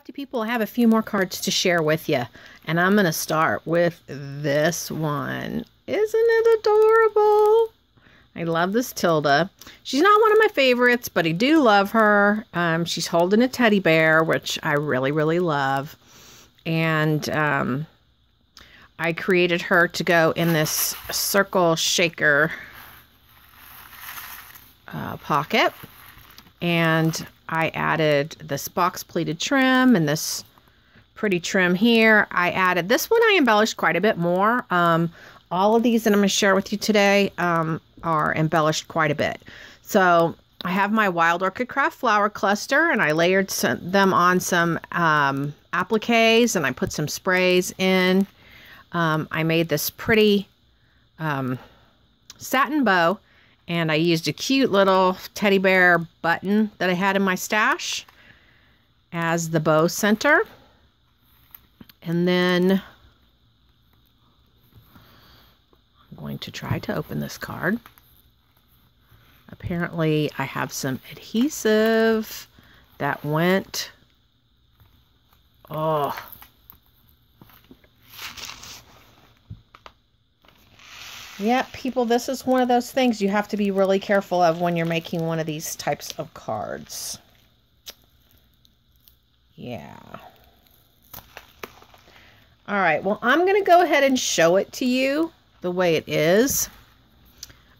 crafty people, I have a few more cards to share with you. And I'm going to start with this one. Isn't it adorable? I love this Tilda. She's not one of my favorites, but I do love her. She's holding a teddy bear, which I really, really love. And I created her to go in this circle shaker pocket. And I added this box pleated trim and this pretty trim here. I added this one. I embellished quite a bit more. All of these that I'm going to share with you today are embellished quite a bit. So I have my Wild Orchid Craft flower cluster, and I layered them on some appliques, and I put some sprays in. I made this pretty satin bow, and I used a cute little teddy bear button that I had in my stash as the bow center. And then I'm going to try to open this card. Apparently I have some adhesive that went, oh. Yeah, people, this is one of those things you have to be really careful of when you're making one of these types of cards. Yeah. All right, well, I'm going to go ahead and show it to you the way it is.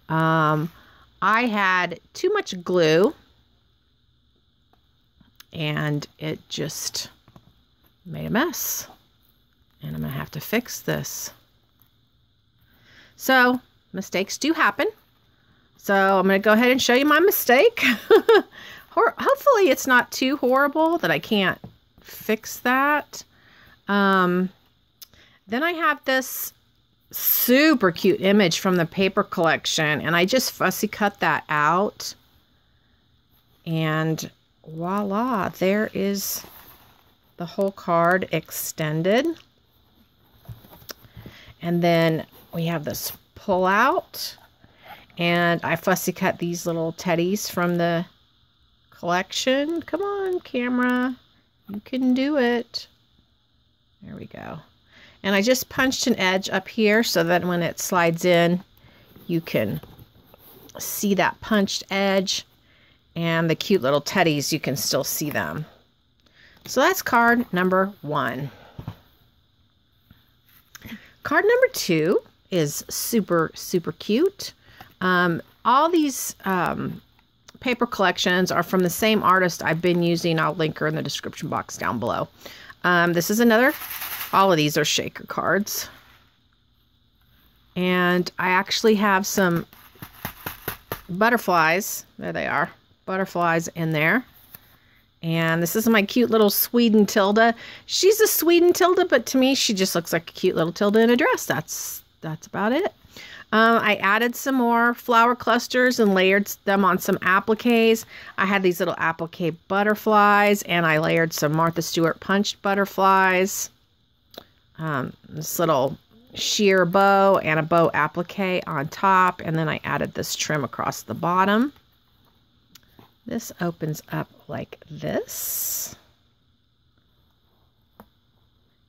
I had too much glue, and it just made a mess. And I'm going to have to fix this. So, mistakes do happen. So, I'm going to go ahead and show you my mistake. Hopefully, it's not too horrible that I can't fix that. Then I have this super cute image from the paper collection, and I just fussy cut that out. And voila, there is the whole card extended. And then we have this pull out, and I fussy cut these little teddies from the collection. Come on, camera. You can do it. There we go. And I just punched an edge up here so that when it slides in, you can see that punched edge. And the cute little teddies, you can still see them. So that's card number 1. Card number 2 is super, super cute. All these paper collections are from the same artist I've been using. I'll link her in the description box down below. This is another, all of these are shaker cards. And I actually have some butterflies. There they are. Butterflies in there. And this is my cute little Sweden Tilda. She's a Sweden Tilda, but to me, she just looks like a cute little Tilda in a dress. That's about it. I added some more flower clusters and layered them on some appliques. I had these little applique butterflies, and I layered some Martha Stewart punched butterflies. This little sheer bow and a bow applique on top, and then I added this trim across the bottom. This opens up like this.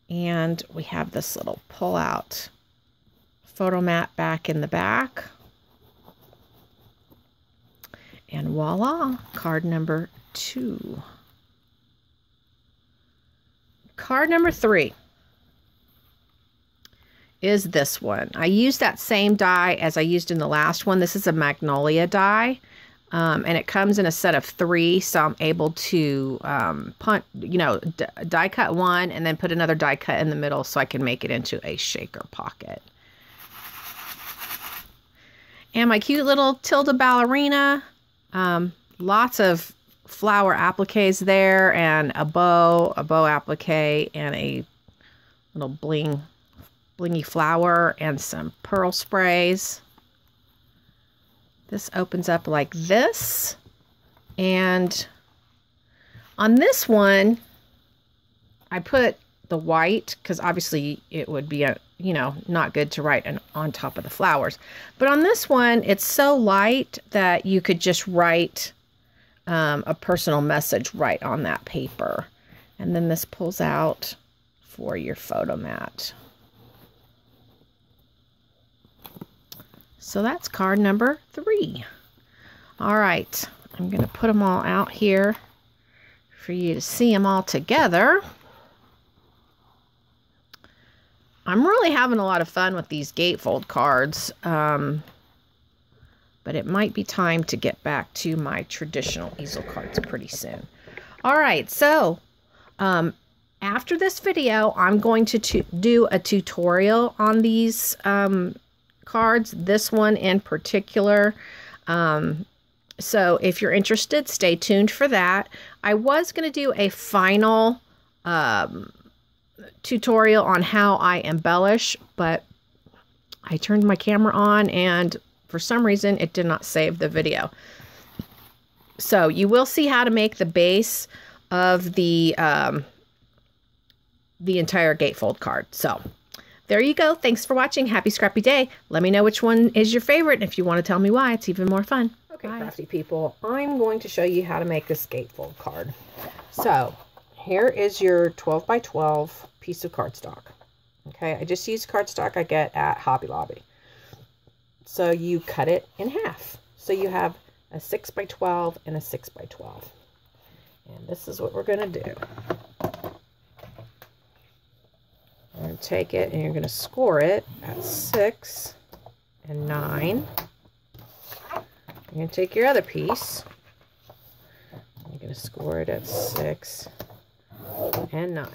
And we have this little pull-out photo mat back in the back. And voila, card number 2. Card number 3 is this one. I used that same die as I used in the last one. This is a Magnolia die. And it comes in a set of 3, so I'm able to die cut one and then put another die cut in the middle so I can make it into a shaker pocket. And my cute little Tilda ballerina, lots of flower appliques there, and a bow applique, and a little blingy flower, and some pearl sprays. This opens up like this, and on this one, I put the white because obviously it would be not good to write on top of the flowers. But on this one, it's so light that you could just write a personal message right on that paper. And then this pulls out for your photo mat. So that's card number 3. All right, I'm going to put them all out here for you to see them all together. I'm really having a lot of fun with these Gatefold cards, but it might be time to get back to my traditional easel cards pretty soon. All right, so after this video, I'm going to do a tutorial on these cards, this one in particular. So if you're interested, stay tuned for that. I was going to do a final tutorial on how I embellish, but I turned my camera on and for some reason it did not save the video. So you will see how to make the base of the entire Gatefold card. So there you go. Thanks for watching. Happy scrappy day. Let me know which one is your favorite. And if you want to tell me why, it's even more fun. Okay, crafty people, I'm going to show you how to make this Gatefold card. So here is your 12 by 12 piece of cardstock. Okay, I just use cardstock I get at Hobby Lobby. So you cut it in half. So you have a 6 by 12 and a 6 by 12. And this is what we're going to do. You're going to take it and you're going to score it at 6 and 9. You're going to take your other piece. You're going to score it at 6 and 9.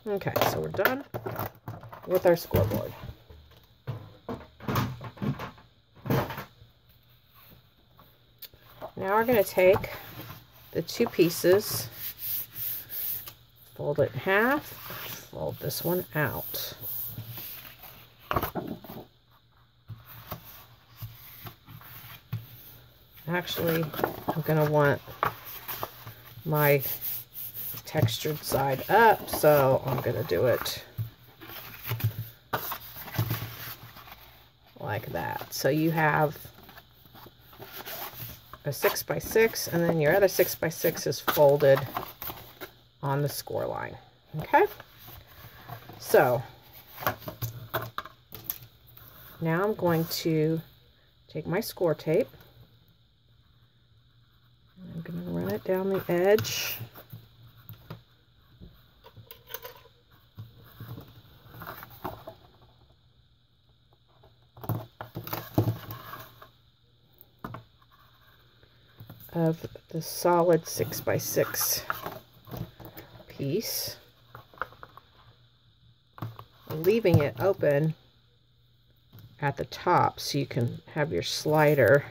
Okay, so we're done with our scoreboard. Now we're going to take the 2 pieces, fold it in half, fold this one out. Actually, I'm going to want my textured side up, so I'm going to do it like that. So you have a 6 by 6, and then your other 6 by 6 is folded on the score line. Okay, so now I'm going to take my score tape. I'm going to run it down the edge. Of the solid 6 by 6 piece, leaving it open at the top so you can have your slider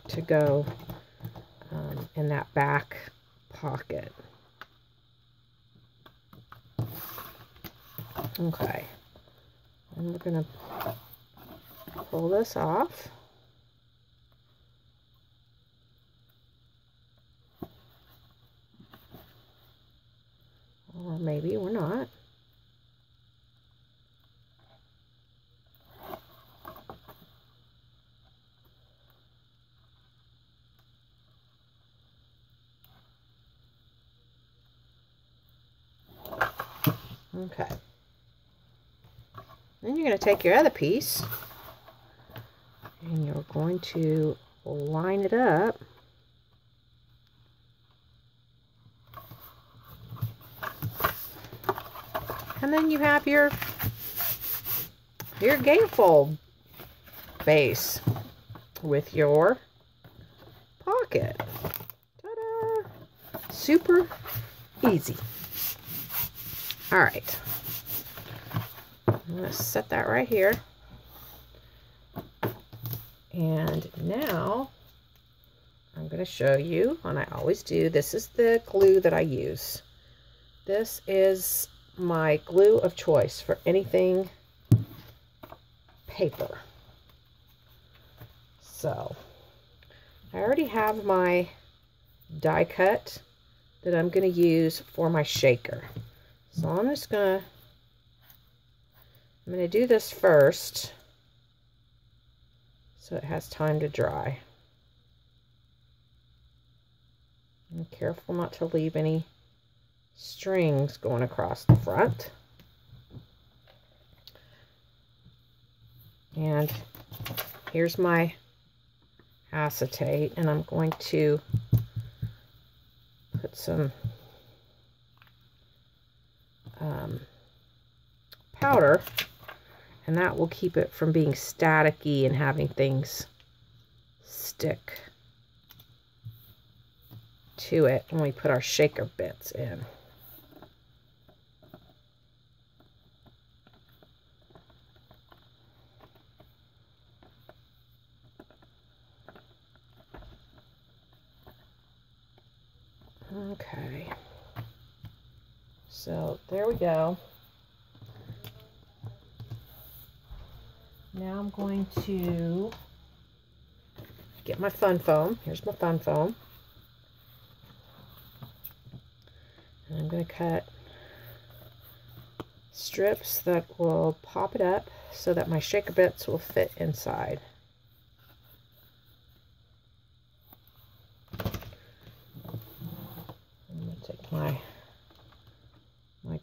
to go in that back pocket. Okay, and we're going to pull this off. Or maybe we're not. Okay. Then you're going to take your other piece and you're going to line it up and then you have your Gatefold base with your pocket. Ta-da! Super easy. All right. I'm going to set that right here. And now I'm going to show you, and I always do, this is the glue that I use. This is my glue of choice for anything paper. So I already have my die cut that I'm going to use for my shaker. So I'm going to do this first so it has time to dry. And careful not to leave any strings going across the front. And here's my acetate, and I'm going to put some powder, and that will keep it from being staticky and having things stick to it when we put our shaker bits in. Okay, so there we go. Now I'm going to get my fun foam. Here's my fun foam. And I'm going to cut strips that will pop it up so that my shaker bits will fit inside. I'm going to take my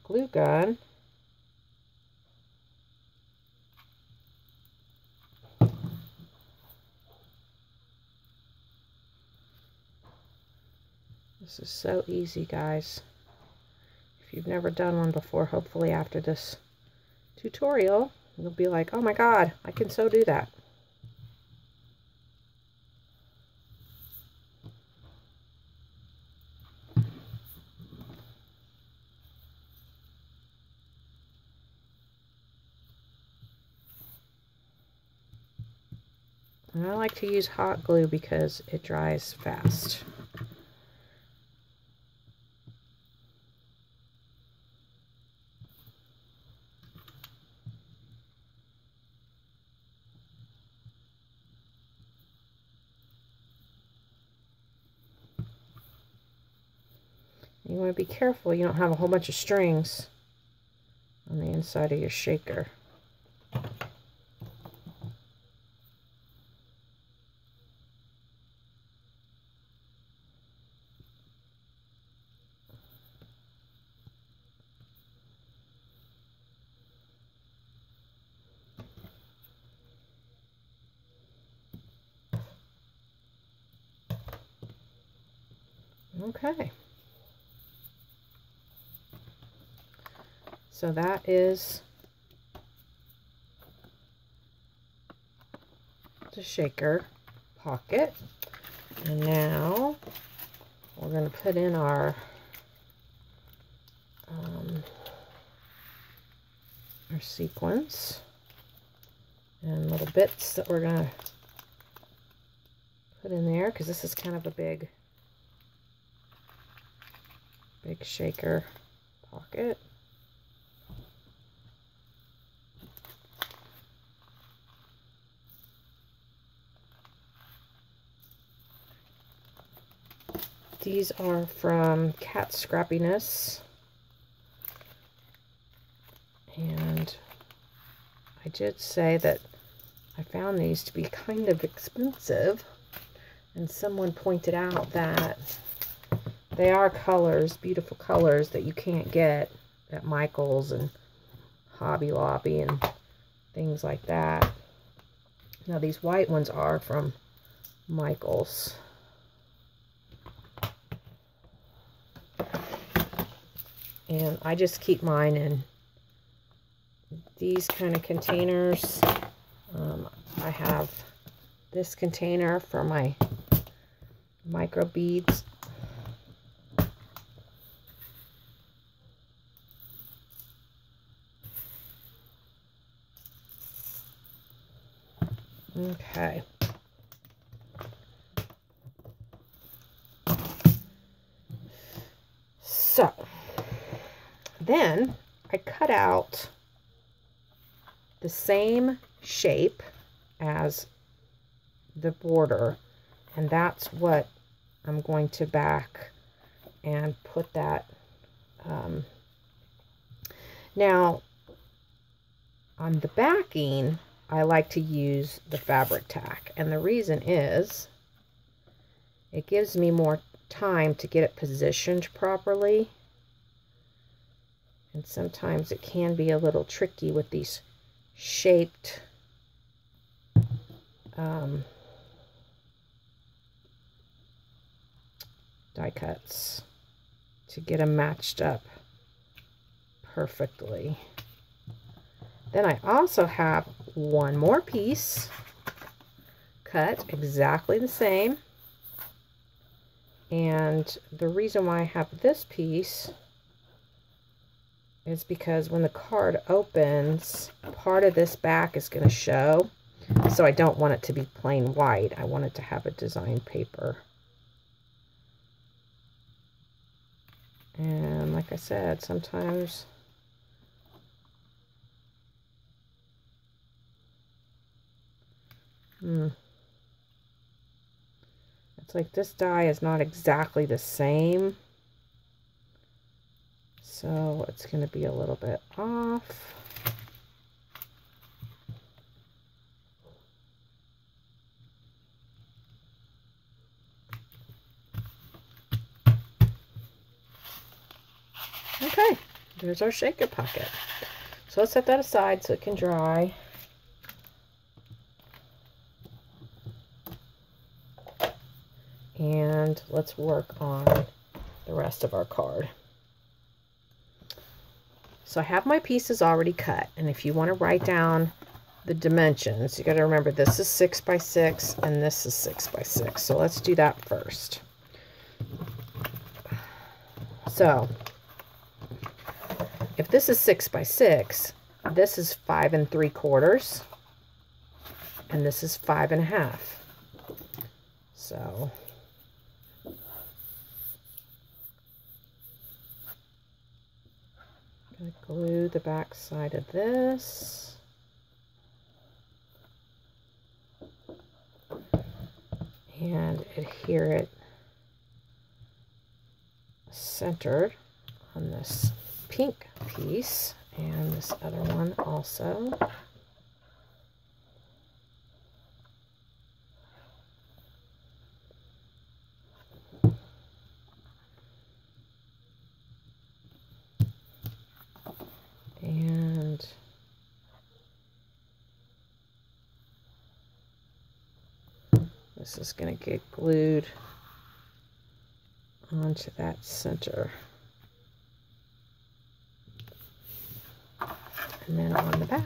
glue gun. This is so easy, guys. If you've never done one before, hopefully after this tutorial, you'll be like, oh my God, I can so do that. And I like to use hot glue because it dries fast. You want to be careful you don't have a whole bunch of strings on the inside of your shaker. Okay. So that is the shaker pocket. And now we're going to put in our sequins and little bits that we're going to put in there, because this is kind of a big shaker pocket. These are from Cat Scrappiness, and I did say that I found these to be kind of expensive, and someone pointed out that they are colors, beautiful colors that you can't get at Michael's and Hobby Lobby and things like that. Now these white ones are from Michael's. And I just keep mine in these kind of containers. I have this container for my micro beads. Okay. So then I cut out the same shape as the border, and that's what I'm going to back and put that. Now on the backing, I like to use the fabric tack, and the reason is it gives me more time to get it positioned properly. And sometimes it can be a little tricky with these shaped die cuts to get them matched up perfectly. Then I also have one more piece cut exactly the same. And the reason why I have this piece is because when the card opens, part of this back is going to show. So I don't want it to be plain white. I want it to have a design paper. And like I said, sometimes it's like this die is not exactly the same. So it's going to be a little bit off. Okay, there's our shaker pocket. So let's set that aside so it can dry. And let's work on the rest of our card. So I have my pieces already cut, and if you want to write down the dimensions, you got to remember this is 6 by 6 and this is 6 by 6. So let's do that first. So if this is 6 by 6, this is 5 3/4, and this is 5 1/2. So I'm going to glue the back side of this. And adhere it centered on this pink piece and this other one also. And this is going to get glued onto that center. And then on the back,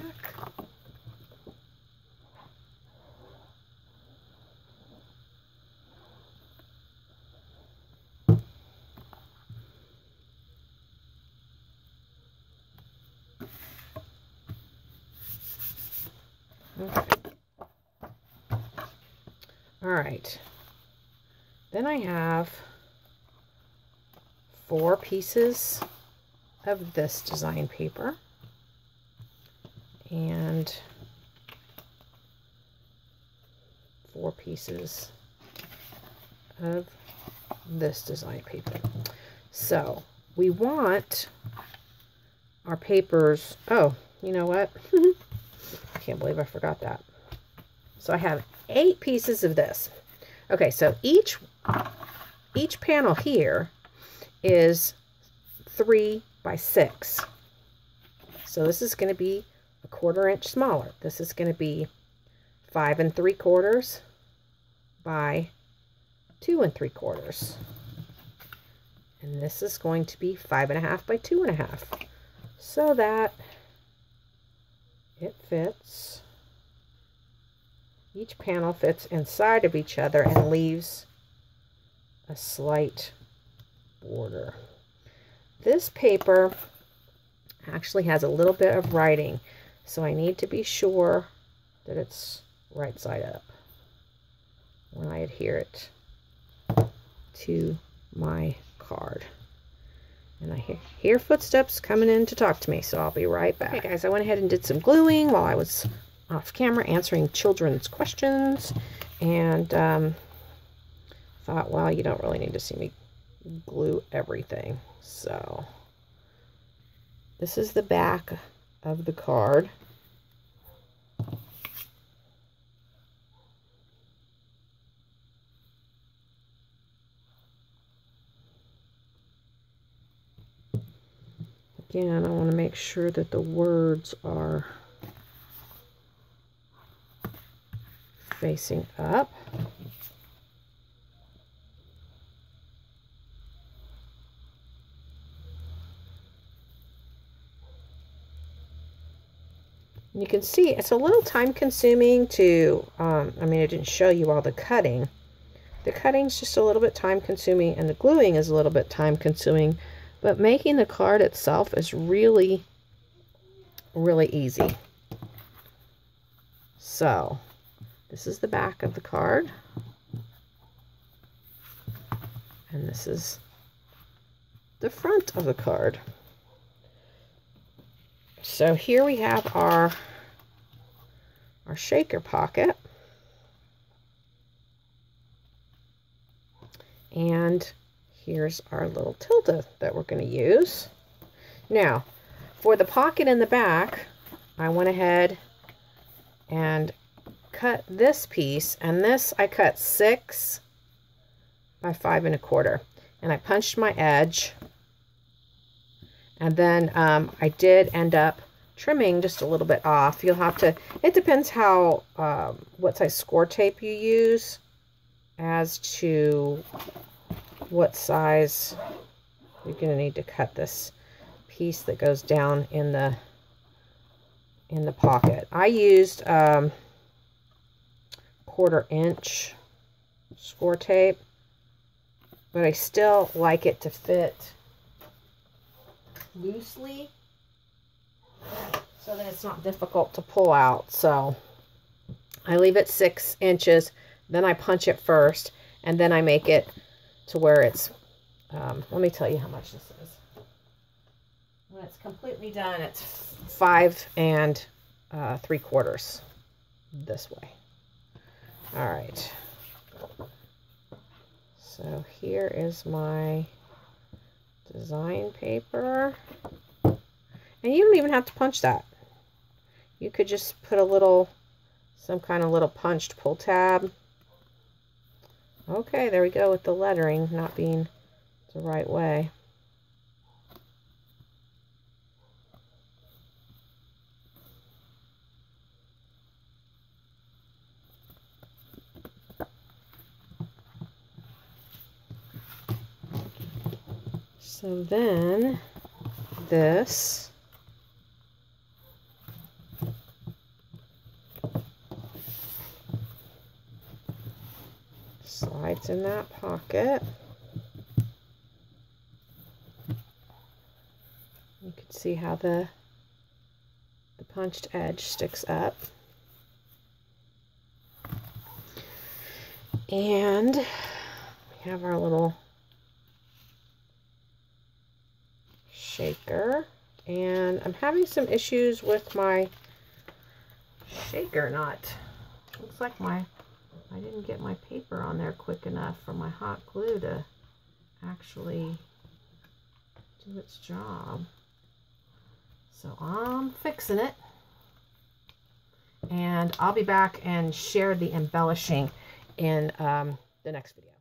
okay. All right, then I have 4 pieces of this design paper and 4 pieces of this design paper. So we want our papers, oh, you know what? I can't believe I forgot that. So I have 8 pieces of this. Okay, so each panel here is 3 by 6. So this is going to be a 1/4 inch smaller. This is going to be 5 3/4 by 2 3/4. And this is going to be 5 1/2 by 2 1/2. So that it fits. Each panel fits inside of each other and leaves a slight border. This paper actually has a little bit of writing, so I need to be sure that it's right side up when I adhere it to my card. And I hear footsteps coming in to talk to me, so I'll be right back. Okay guys, I went ahead and did some gluing while I was off camera answering children's questions, and thought, well, you don't really need to see me glue everything. So this is the back of the card. Again, I want to make sure that the words are facing up. You can see it's a little time consuming to, I mean, I didn't show you all the cutting. The cutting's just a little bit time consuming, and the gluing is a little bit time consuming, but making the card itself is really, really easy. So, this is the back of the card, and this is the front of the card. So here we have our shaker pocket. And here's our little tilde that we're going to use. Now, for the pocket in the back, I went ahead and cut this piece, and this I cut 6 by 5 1/4, and I punched my edge. And then I did end up trimming just a little bit off. You'll have to, it depends how, what size score tape you use as to what size you're going to need to cut this piece that goes down in the pocket. I used 1/4 inch score tape, but I still like it to fit loosely so that it's not difficult to pull out. So I leave it 6 inches, then I punch it first, and then I make it to where it's, let me tell you how much this is. When it's completely done, it's 5 3/4 this way. All right. So here is my design paper. And you don't even have to punch that. You could just put a little, some kind of little punched pull tab. Okay, there we go with the lettering not being the right way. So then this slides in that pocket. You can see how the punched edge sticks up. And we have our little shaker, and I'm having some issues with my shaker nut. Looks like I didn't get my paper on there quick enough for my hot glue to actually do its job. So I'm fixing it, and I'll be back and share the embellishing in the next video.